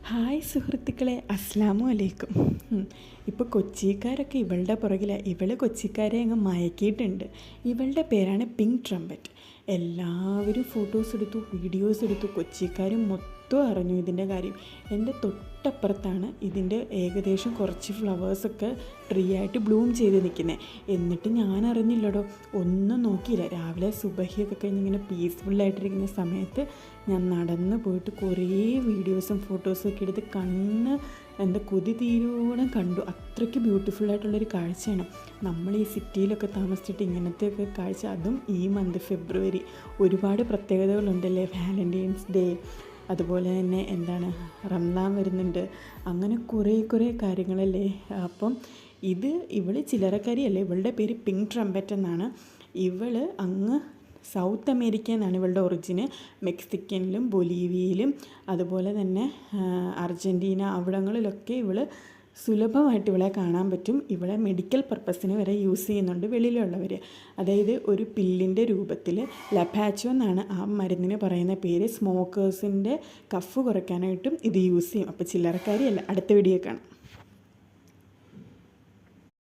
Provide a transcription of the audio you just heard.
Hi സുഹൃത്തുക്കളെ, അസ്സലാമു അലൈക്കും. ഇപ്പോൾ കൊച്ചിക്കാരൊക്കെ ഇവളുടെ പുറകിലാണ്. ഇവൾ കൊച്ചിക്കാരെ അങ്ങ് മയക്കിയിട്ടുണ്ട്. ഇവളുടെ പേരാണ് പിങ്ക് ട്രംപറ്റ്. എല്ലാവരും ഫോട്ടോസ് എടുത്തു, വീഡിയോസ് എടുത്തു. കൊച്ചിക്കാരും മൊത്തം അറിഞ്ഞു ഇതിൻ്റെ കാര്യം. എൻ്റെ തൊട്ടപ്പുറത്താണ് ഇതിൻ്റെ ഏകദേശം കുറച്ച് ഫ്ലവേഴ്സൊക്കെ ട്രീ ആയിട്ട് ബ്ലൂം ചെയ്ത് നിൽക്കുന്നത്. എന്നിട്ട് ഞാൻ അറിഞ്ഞില്ലടോ, ഒന്നും നോക്കിയില്ല. രാവിലെ സുബഹിയൊക്കെ കഴിഞ്ഞ് ഇങ്ങനെ പീസ്ഫുള്ളായിട്ടിരിക്കുന്ന സമയത്ത് ഞാൻ നടന്ന് പോയിട്ട് കുറേ വീഡിയോസും ഫോട്ടോസും ഒക്കെ എടുത്ത് എൻ്റെ കൊതി തീരോളം കണ്ടു. അത്രയ്ക്ക് ബ്യൂട്ടിഫുള്ളായിട്ടുള്ളൊരു കാഴ്ചയാണ്. നമ്മൾ ഈ സിറ്റിയിലൊക്കെ താമസിച്ചിട്ട് ഇങ്ങനത്തെയൊക്കെ കാഴ്ച, അതും ഈ മന്ത് ഫെബ്രുവരി, ഒരുപാട് പ്രത്യേകതകളുണ്ടല്ലേ. വാലൻറ്റൈൻസ് ഡേ, അതുപോലെ തന്നെ റംസാൻ വരുന്നുണ്ട്. അങ്ങനെ കുറേ കാര്യങ്ങളല്ലേ. അപ്പം ഇവൾ ചില്ലറക്കാരിയല്ലേ. ഇവളുടെ പേര് പിങ്ക് ട്രംപറ്റ് എന്നാണ്. ഇവൾ അങ്ങ് സൗത്ത് അമേരിക്ക എന്നാണ് ഇവളുടെ ഒറിജിന്. മെക്സിക്കനിലും ബൊലീവിയയിലും അതുപോലെ തന്നെ അർജൻറ്റീന അവിടങ്ങളിലൊക്കെ ഇവൾ സുലഭമായിട്ട് ഇവളെ കാണാൻ പറ്റും. ഇവളെ മെഡിക്കൽ പർപ്പസിന് വരെ യൂസ് ചെയ്യുന്നുണ്ട് വെളിയിലുള്ളവർ. അതായത് ഒരു പില്ലിൻ്റെ രൂപത്തിൽ ലപാച്ചോ എന്നാണ് ആ മരുന്നിന് പറയുന്ന പേര്. സ്മോക്കേഴ്സിൻ്റെ കഫ് കുറയ്ക്കാനായിട്ടും ഇത് യൂസ് ചെയ്യും. അപ്പോൾ ചില്ലറക്കാരിയല്ല. അടുത്ത വീഡിയോ കാണാം.